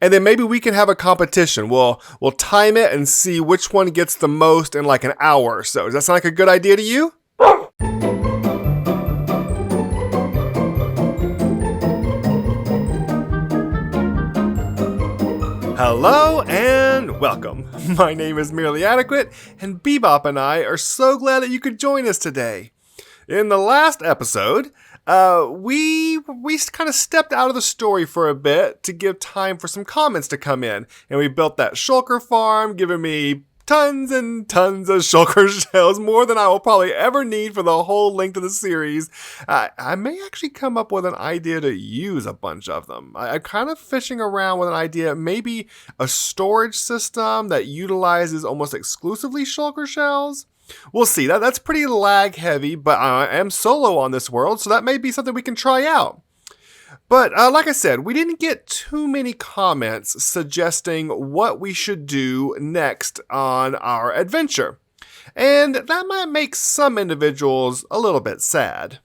and then maybe we can have a competition. We'll time it and see which one gets the most in like an hour or so. Does that sound like a good idea to you? Hello and welcome. My name is Merely Adequate, and Bebop and I are so glad that you could join us today. In the last episode, we kind of stepped out of the story for a bit to give time for some comments to come in, and we built that shulker farm, giving me tons and tons of shulker shells, more than I will probably ever need for the whole length of the series. I may actually come up with an idea to use a bunch of them. I'm kind of fishing around with an idea, maybe a storage system that utilizes almost exclusively shulker shells. We'll see. That's pretty lag heavy, but I am solo on this world, so that may be something we can try out. But like I said, we didn't get too many comments suggesting what we should do next on our adventure. And that might make some individuals a little bit sad.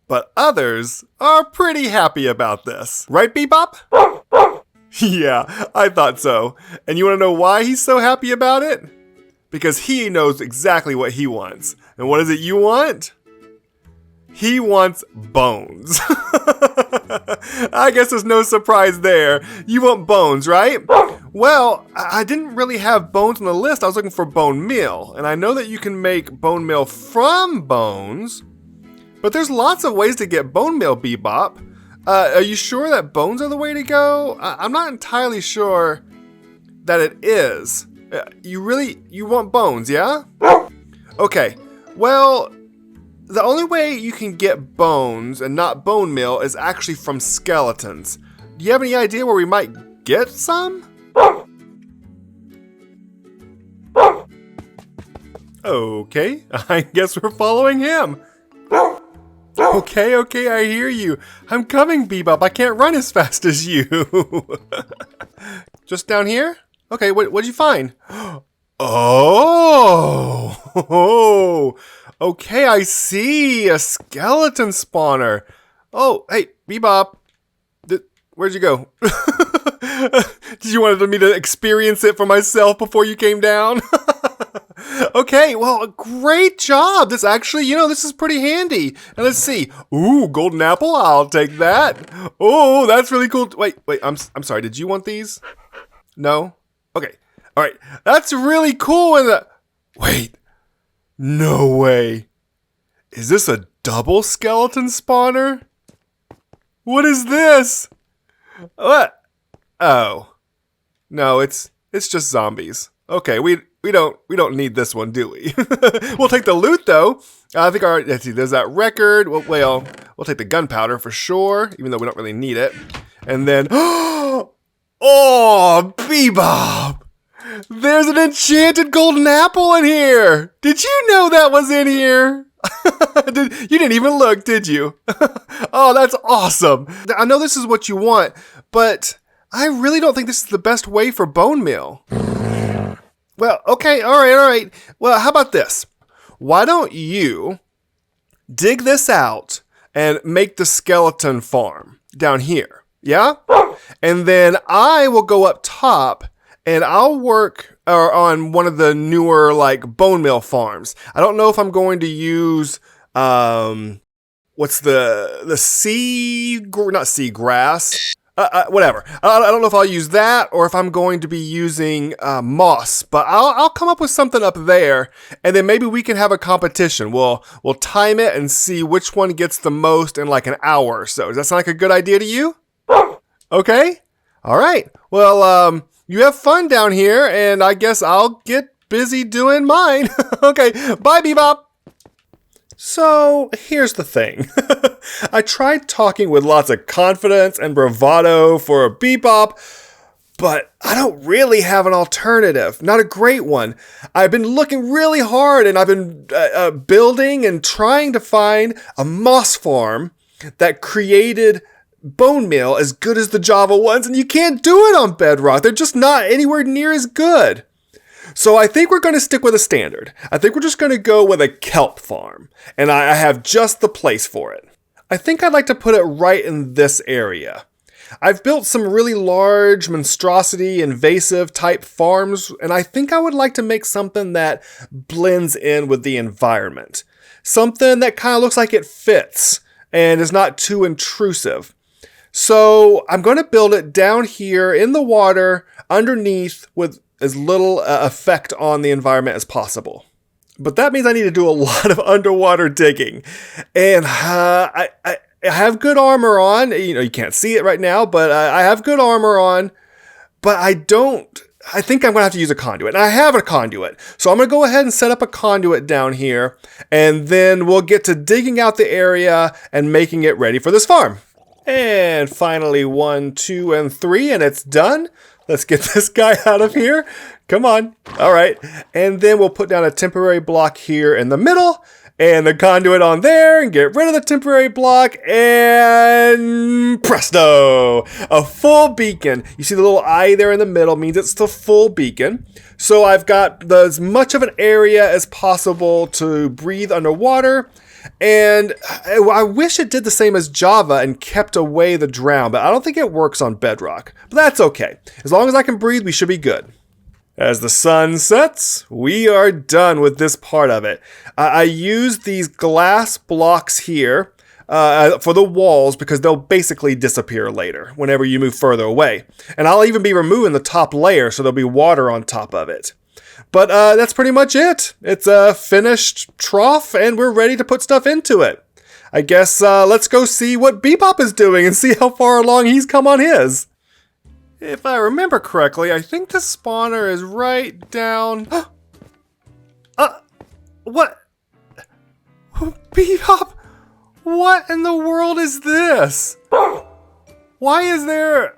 But others are pretty happy about this. Right, Bebop? Yeah, I thought so. And you want to know why he's so happy about it? Because he knows exactly what he wants. And what is it you want? He wants bones. I guess there's no surprise there. You want bones, right? Well, I didn't really have bones on the list. I was looking for bone meal. And I know that you can make bone meal from bones. But there's lots of ways to get bone meal, Bebop. Are you sure that bones are the way to go? I'm not entirely sure that it is. You want bones, yeah? Okay, well, the only way you can get bones and not bone meal is actually from skeletons. Do you have any idea where we might get some? Okay, I guess we're following him. Okay, I hear you. I'm coming, Bebop. I can't run as fast as you. Just down here? Okay, what'd you find? Oh, okay, I see. A skeleton spawner. Oh, hey, Bebop. Where'd you go? Did you want me to experience it for myself before you came down? Okay, well, great job. This actually, this is pretty handy. And let's see. Ooh, golden apple. I'll take that. Oh, that's really cool. Wait, I'm sorry. Did you want these? No? Okay. All right. That's really cool. Wait. No way. Is this a double skeleton spawner? What is this? What? Oh. No, it's just zombies. Okay, we don't need this one, do we? We'll take the loot though. I think let's see, there's that record. We'll take the gunpowder for sure, even though we don't really need it. And then oh, Bebop! There's an enchanted golden apple in here! Did you know that was in here? You didn't even look, did you? Oh, that's awesome. I know this is what you want, but I really don't think this is the best way for bone meal. Well, okay, all right. Well, how about this? Why don't you dig this out and make the skeleton farm down here, yeah? And then I will go up top and I'll work on one of the newer, like, bone meal farms. I don't know if I'm going to use, what's the not seagrass? Whatever. I don't know if I'll use that or if I'm going to be using moss, but I'll come up with something up there, and then maybe we can have a competition. We'll time it and see which one gets the most in like an hour or so. Does that sound like a good idea to you? Okay. All right. Well, you have fun down here, and I guess I'll get busy doing mine. Okay. Bye, Bebop. So, here's the thing. I tried talking with lots of confidence and bravado for a Bebop, but I don't really have an alternative. Not a great one. I've been looking really hard, and I've been building and trying to find a moss farm that created bone meal as good as the Java ones, and you can't do it on Bedrock. They're just not anywhere near as good. So I think we're going to stick with a standard. I think we're just going to go with a kelp farm. And I have just the place for it. I think I'd like to put it right in this area. I've built some really large monstrosity invasive type farms, and I think I would like to make something that blends in with the environment. Something that kind of looks like it fits and is not too intrusive. So I'm going to build it down here in the water underneath with as little effect on the environment as possible. But that means I need to do a lot of underwater digging. And I have good armor on. You know, you can't see it right now, but I have good armor on. But I think I'm going to have to use a conduit. And I have a conduit. So I'm going to go ahead and set up a conduit down here. And then we'll get to digging out the area and making it ready for this farm. And finally, 1, 2, and 3, and it's done. Let's get this guy out of here. Come on. All right. And then we'll put down a temporary block here in the middle and the conduit on there and get rid of the temporary block and presto, a full beacon. You see the little eye there in the middle means it's the full beacon. So I've got as much of an area as possible to breathe underwater. And I wish it did the same as Java and kept away the drown, but I don't think it works on Bedrock. But that's okay. As long as I can breathe, we should be good. As the sun sets, we are done with this part of it. I used these glass blocks here for the walls because they'll basically disappear later whenever you move further away. And I'll even be removing the top layer so there'll be water on top of it. But that's pretty much it. It's a finished trough, and we're ready to put stuff into it. I guess let's go see what Bebop is doing and see how far along he's come on his. If I remember correctly, I think the spawner is right down... What? Bebop? What in the world is this? Why is there...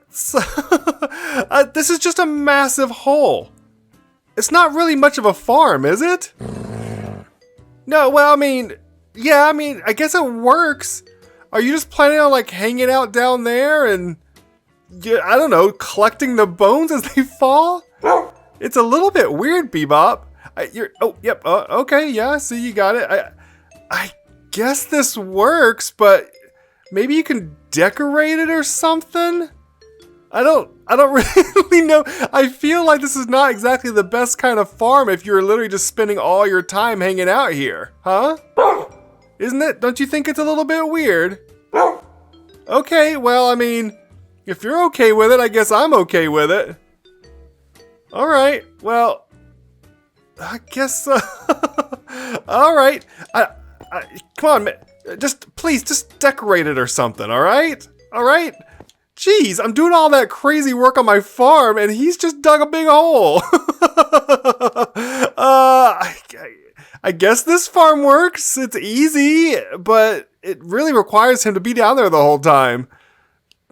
this is just a massive hole. It's not really much of a farm, is it? No, well, I guess it works. Are you just planning on, like, hanging out down there and, I don't know, collecting the bones as they fall? It's a little bit weird, Bebop. Okay, yeah, see, you got it. I guess this works, but maybe you can decorate it or something? I don't really know. I feel like this is not exactly the best kind of farm if you're literally just spending all your time hanging out here. Huh? Isn't it? Don't you think it's a little bit weird? Okay, well, if you're okay with it, I guess I'm okay with it. Alright, well, I guess, alright. Come on, man. Please, just decorate it or something, alright? Alright? Jeez, I'm doing all that crazy work on my farm, and he's just dug a big hole. I guess this farm works. It's easy, but it really requires him to be down there the whole time.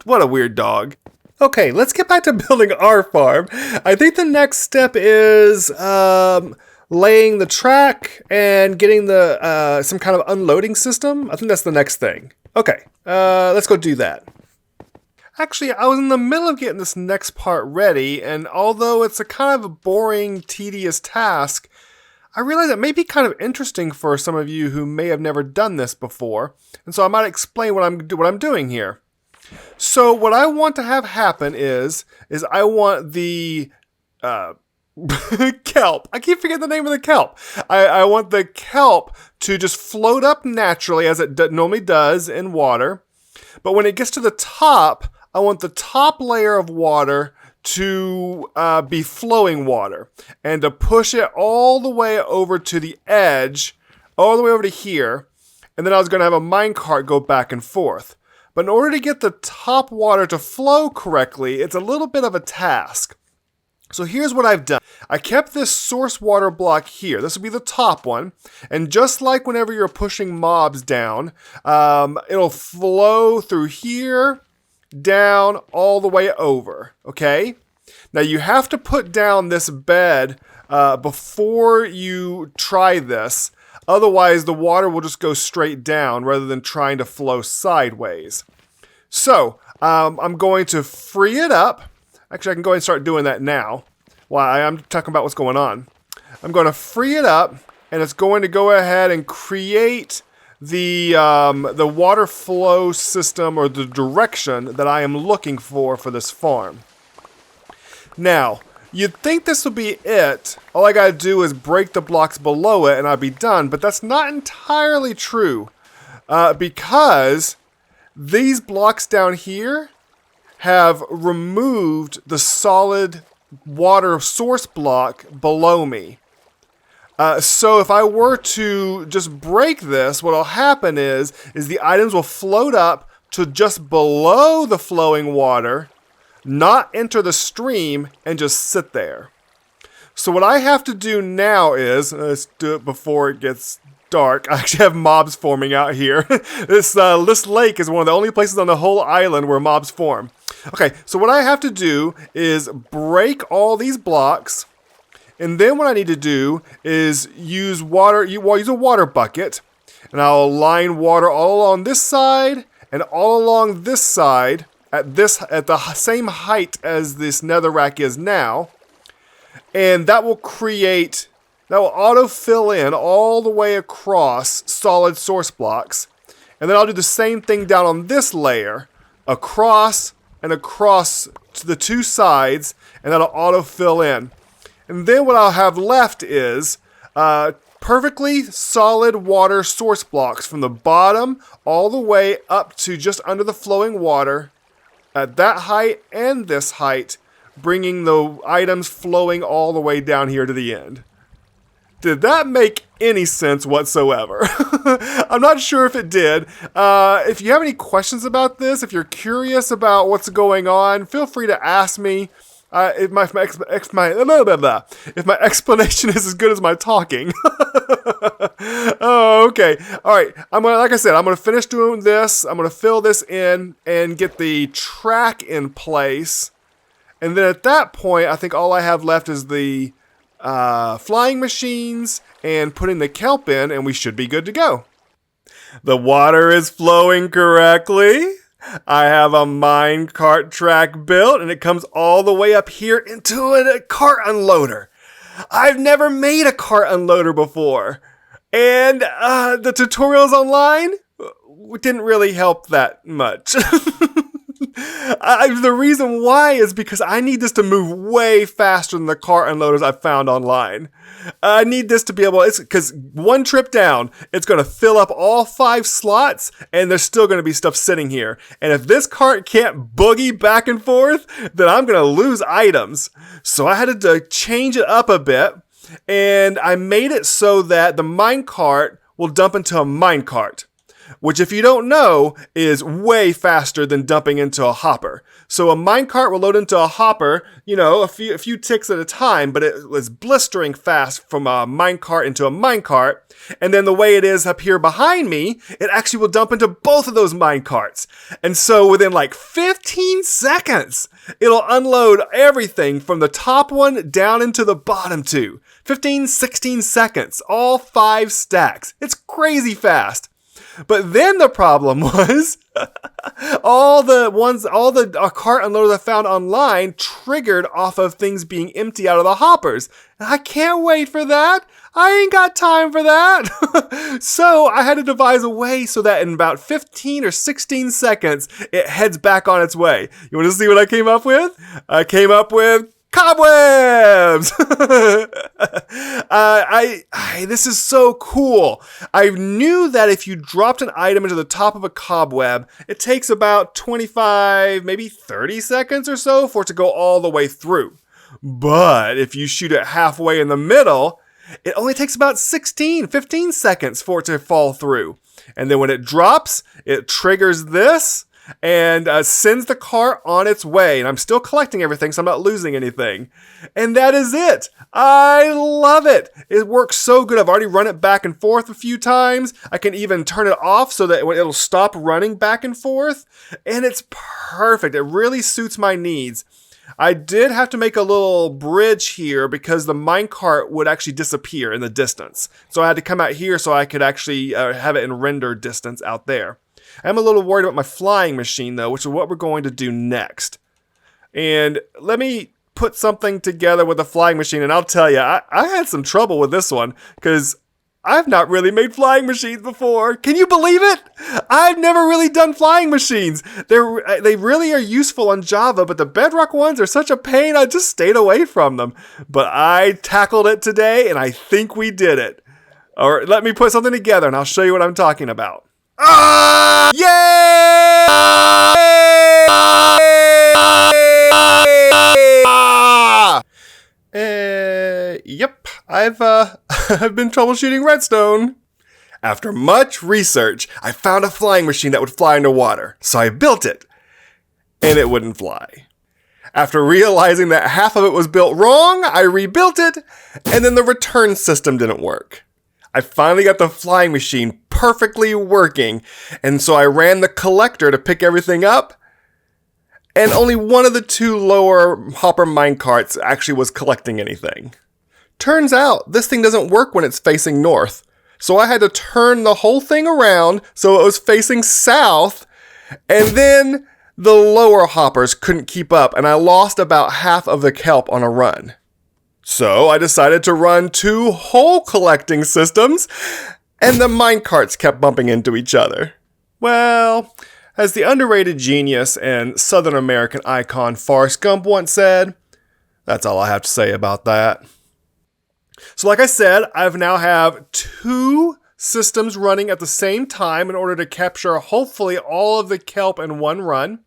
What a weird dog. Okay, let's get back to building our farm. I think the next step is laying the track and getting the some kind of unloading system. I think that's the next thing. Okay, let's go do that. Actually, I was in the middle of getting this next part ready, and although it's a kind of a boring, tedious task, I realized it may be kind of interesting for some of you who may have never done this before, and so I might explain what I'm doing here. So what I want to have happen is I want the kelp. I keep forgetting the name of the kelp. I want the kelp to just float up naturally as it normally does in water, but when it gets to the top, I want the top layer of water to be flowing water and to push it all the way over to the edge, all the way over to here. And then I was going to have a minecart go back and forth. But in order to get the top water to flow correctly, it's a little bit of a task. So here's what I've done. I kept this source water block here. This will be the top one. And just like whenever you're pushing mobs down, it'll flow through here, down, all the way over. Okay? Now you have to put down this bed before you try this. Otherwise, the water will just go straight down rather than trying to flow sideways. So, I'm going to free it up. Actually, I can go ahead and start doing that now. Why, I'm talking about what's going on. I'm going to free it up, and it's going to go ahead and create the water flow system or the direction that I am looking for this farm. Now, you'd think this would be it. All I gotta do is break the blocks below it and I'll be done, but that's not entirely true. Because these blocks down here have removed the solid water source block below me. So if I were to just break this, what'll happen is the items will float up to just below the flowing water, not enter the stream, and just sit there. So what I have to do now is, let's do it before it gets dark. I actually have mobs forming out here. This lake is one of the only places on the whole island where mobs form. Okay, so what I have to do is break all these blocks, and then what I need to do is use water. Use a water bucket, and I'll line water all along this side and all along this side at the same height as this netherrack is now, and that will auto fill in all the way across solid source blocks. And then I'll do the same thing down on this layer, across and across to the two sides, and that'll auto fill in. And then what I'll have left is perfectly solid water source blocks from the bottom all the way up to just under the flowing water at that height and this height, bringing the items flowing all the way down here to the end. Did that make any sense whatsoever? I'm not sure if it did. If you have any questions about this, if you're curious about what's going on, feel free to ask me. If my explanation is as good as my talking. Oh, okay. All right. Like I said, I'm gonna finish doing this. I'm gonna fill this in and get the track in place. And then at that point, I think all I have left is the flying machines and putting the kelp in, and we should be good to go. The water is flowing correctly. I have a minecart track built, and it comes all the way up here into a cart unloader. I've never made a cart unloader before, and the tutorials online didn't really help that much. The reason why is because I need this to move way faster than the cart unloaders I've found online. I need this to be able, because one trip down, it's going to fill up all 5 slots, and there's still going to be stuff sitting here. And if this cart can't boogie back and forth, then I'm going to lose items. So I had to change it up a bit, and I made it so that the minecart will dump into a minecart, which, if you don't know, is way faster than dumping into a hopper. So a minecart will load into a hopper, a few ticks at a time, but it was blistering fast from a minecart into a minecart. And then the way it is up here behind me, it actually will dump into both of those minecarts. And so within like 15 seconds, it'll unload everything from the top one down into the bottom 2. 15, 16 seconds, all 5 stacks. It's crazy fast. But then the problem was all the cart unloaders I found online triggered off of things being empty out of the hoppers. And I can't wait for that. I ain't got time for that. So I had to devise a way so that in about 15 or 16 seconds, it heads back on its way. You want to see what I came up with? I came up with cobwebs! This is so cool. I knew that if you dropped an item into the top of a cobweb, it takes about 25, maybe 30 seconds or so for it to go all the way through. But if you shoot it halfway in the middle, it only takes about 15 seconds for it to fall through. And then when it drops, it triggers this and sends the cart on its way. And I'm still collecting everything, so I'm not losing anything. And that is it. I love it. It works so good. I've already run it back and forth a few times. I can even turn it off so that it'll stop running back and forth. And it's perfect. It really suits my needs. I did have to make a little bridge here because the minecart would actually disappear in the distance. So I had to come out here so I could actually have it in render distance out there. I'm a little worried about my flying machine though, which is what we're going to do next. And let me put something together with a flying machine, and I'll tell you, I had some trouble with this one, because I've not really made flying machines before. Can you believe it? I've never really done flying machines. They really are useful on Java, but the Bedrock ones are such a pain, I just stayed away from them. But I tackled it today, and I think we did it. Or let me put something together, and I'll show you what I'm talking about. Ah! Yay! Yep, I've been troubleshooting Redstone. After much research, I found a flying machine that would fly underwater, so I built it, and it wouldn't fly. After realizing that half of it was built wrong, I rebuilt it, and then the return system didn't work. I finally got the flying machine perfectly working, and so I ran the collector to pick everything up, and only one of the two lower hopper minecarts actually was collecting anything. Turns out, this thing doesn't work when it's facing north, so I had to turn the whole thing around so it was facing south, and then the lower hoppers couldn't keep up, and I lost about half of the kelp on a run. So I decided to run 2 hole collecting systems, and the minecarts kept bumping into each other. Well, as the underrated genius and Southern American icon Forrest Gump once said, that's all I have to say about that. So like I said, I've now have 2 systems running at the same time in order to capture hopefully all of the kelp in one run.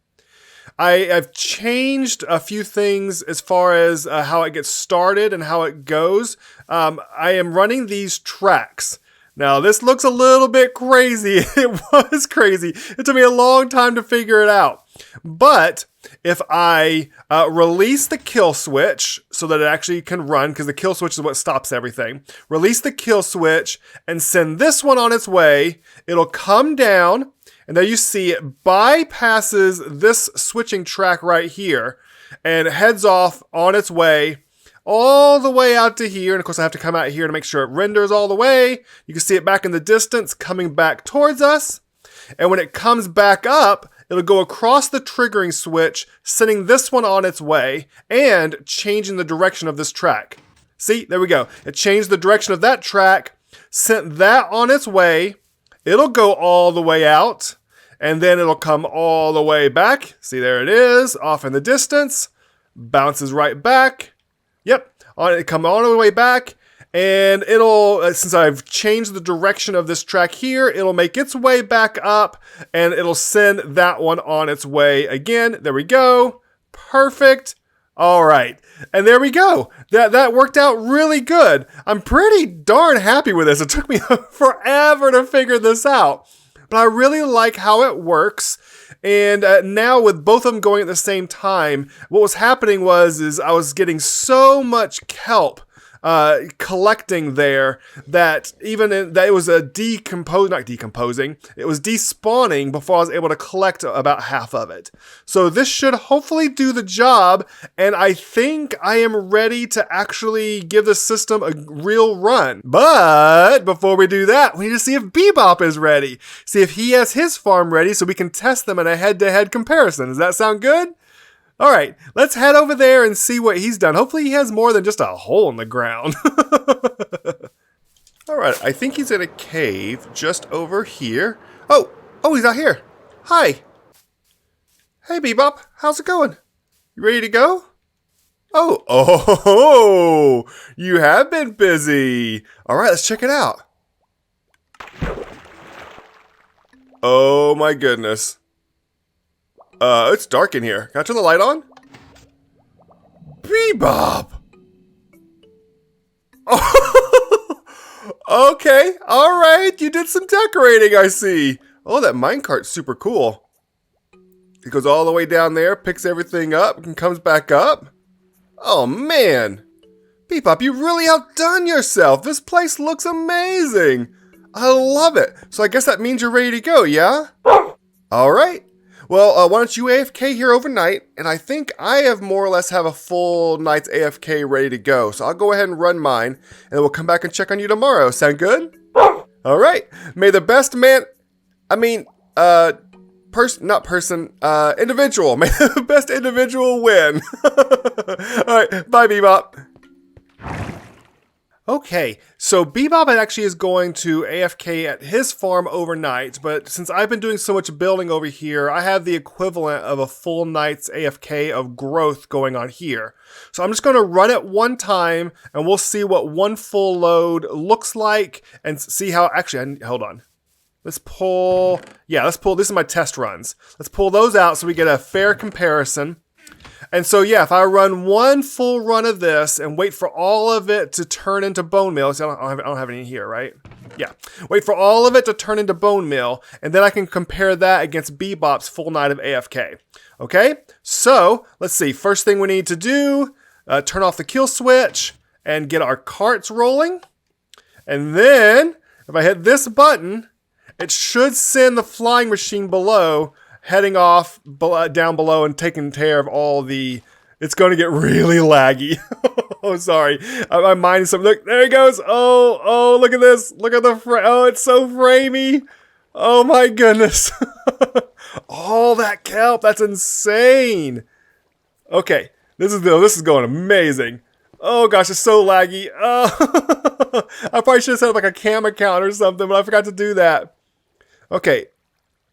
I've changed a few things as far as how it gets started and how it goes. I am running these tracks. Now, this looks a little bit crazy. It was crazy. It took me a long time to figure it out. But if I release the kill switch so that it actually can run, because the kill switch is what stops everything, release the kill switch and send this one on its way, it'll come down. And there you see it bypasses this switching track right here and heads off on its way all the way out to here. And of course I have to come out here to make sure it renders all the way. You can see it back in the distance coming back towards us. And when it comes back up, it'll go across the triggering switch, sending this one on its way and changing the direction of this track. See, there we go. It changed the direction of that track, sent that on its way. It'll go all the way out. And then it'll come all the way back. See, there it is, off in the distance. Bounces right back. Yep, it come all the way back. And it'll, since I've changed the direction of this track here, it'll make its way back up. And it'll send that one on its way again. There we go. Perfect. All right. And there we go. That worked out really good. I'm pretty darn happy with this. It took me forever to figure this out. But I really like how it works. And now with both of them going at the same time, what was happening is I was getting so much kelp collecting there that that it was not decomposing, it was despawning before I was able to collect about half of it. So this should hopefully do the job, and I think I am ready to actually give the system a real run. But before we do that, we need to see if Bebop is ready. See if he has his farm ready so we can test them in a head-to-head comparison. Does that sound good? All right, let's head over there and see what he's done. Hopefully he has more than just a hole in the ground. All right, I think he's in a cave just over here. Oh, he's out here. Hi. Hey, Bebop, how's it going? You ready to go? Oh, you have been busy. All right, let's check it out. Oh my goodness. It's dark in here. Can I turn the light on? Bebop! Oh, okay, alright, you did some decorating, I see. Oh, that minecart's super cool. It goes all the way down there, picks everything up, and comes back up. Oh, man. Bebop, you really outdone yourself. This place looks amazing. I love it. So I guess that means you're ready to go, yeah? Alright. Well, why don't you AFK here overnight, and I think I have more or less have a full night's AFK ready to go. So I'll go ahead and run mine, and then we'll come back and check on you tomorrow. Sound good? All right. May the best man... individual. May the best individual win. Alright, bye Bebop. Okay, so Bebop actually is going to AFK at his farm overnight, but since I've been doing so much building over here, I have the equivalent of a full night's AFK of growth going on here. So I'm just going to run it one time, and we'll see what one full load looks like, and see how, actually, hold on. Let's pull, this is my test runs. Let's pull those out so we get a fair comparison. And so, yeah, if I run one full run of this and wait for all of it to turn into bone meal, see, I don't have any here, right? Yeah. Wait for all of it to turn into bone meal, and then I can compare that against Bebop's full night of AFK. Okay? So, let's see. First thing we need to do, turn off the kill switch and get our carts rolling. And then, if I hit this button, it should send the flying machine below heading off down below and taking care of all the... It's going to get really laggy. Oh, sorry. My mind is something. Look, there he goes. Oh, look at this. Look at the oh, it's so framey. Oh my goodness. All that kelp. That's insane. Okay. This is going amazing. Oh gosh, it's so laggy. I probably should have set up like a cam account or something, but I forgot to do that. Okay.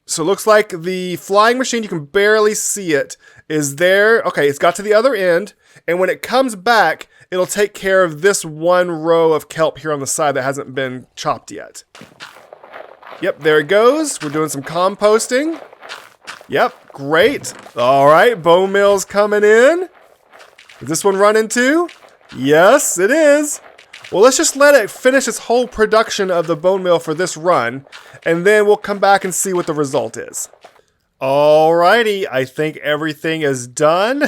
So it looks like the flying machine, you can barely see it, is there. Okay, it's got to the other end. And when it comes back, it'll take care of this one row of kelp here on the side that hasn't been chopped yet. Yep, there it goes. We're doing some composting. Yep, great. All right, bone meal's coming in. Is this one running too? Yes, it is. Well, let's just let it finish its whole production of the bone meal for this run, and then we'll come back and see what the result is. Alrighty, I think everything is done.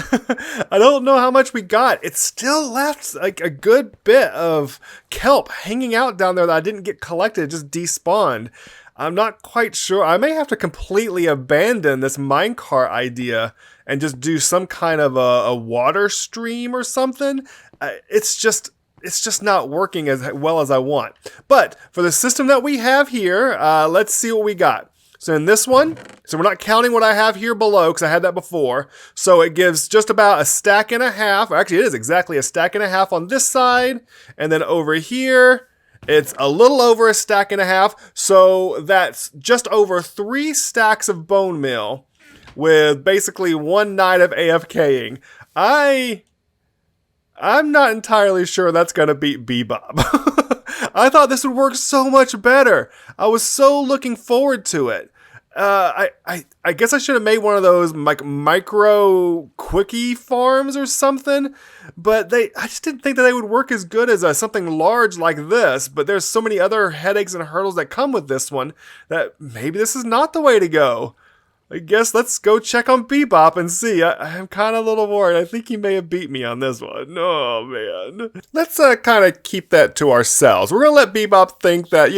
I don't know how much we got. It still left like a good bit of kelp hanging out down there that I didn't get collected. It just despawned. I'm not quite sure. I may have to completely abandon this minecart idea and just do some kind of a water stream or something. It's just not working as well as I want. But for the system that we have here, let's see what we got. So in this one, so we're not counting what I have here below because I had that before. So it gives just about a stack and a half. Or actually, it is exactly a stack and a half on this side. And then over here, it's a little over a stack and a half. So that's just over 3 stacks of bone meal with basically one night of AFKing. I'm not entirely sure that's going to beat Bebop. I thought this would work so much better. I was so looking forward to it. I guess I should have made one of those like micro quickie farms or something, but I just didn't think that they would work as good as something large like this. But there's so many other headaches and hurdles that come with this one that maybe this is not the way to go. I guess let's go check on Bebop and see. I'm kind of a little worried. I think he may have beat me on this one. Oh, man. Let's kind of keep that to ourselves. We're going to let Bebop think that,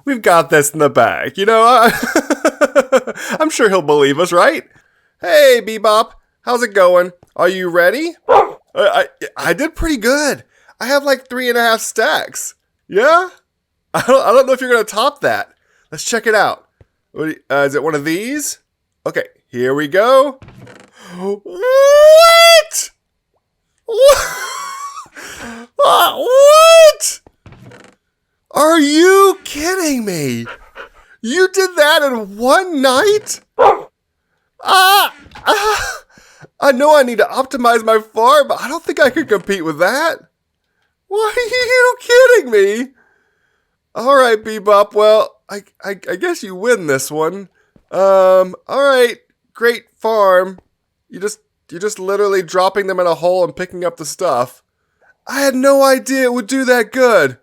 we've got this in the bag. I'm sure he'll believe us, right? Hey, Bebop. How's it going? Are you ready? I did pretty good. I have like 3.5 stacks. Yeah? I don't know if you're going to top that. Let's check it out. Is it one of these? Okay, here we go. What? What? Are you kidding me? You did that in one night? I know I need to optimize my farm, but I don't think I could compete with that. Why are you kidding me? All right, Bebop. Well, I guess you win this one. All right, great farm. You're just literally dropping them in a hole and picking up the stuff. I had no idea it would do that good.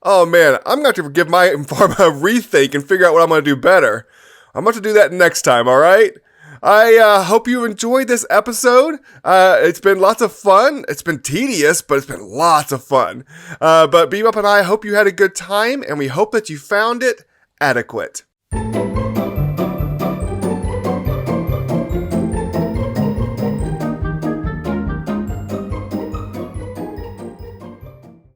Oh man, I'm going to have to give my farm a rethink and figure out what I'm going to do better. I'm going to do that next time, all right? I hope you enjoyed this episode. It's been lots of fun. It's been tedious, but it's been lots of fun. But Bebop and I hope you had a good time, and we hope that you found it adequate.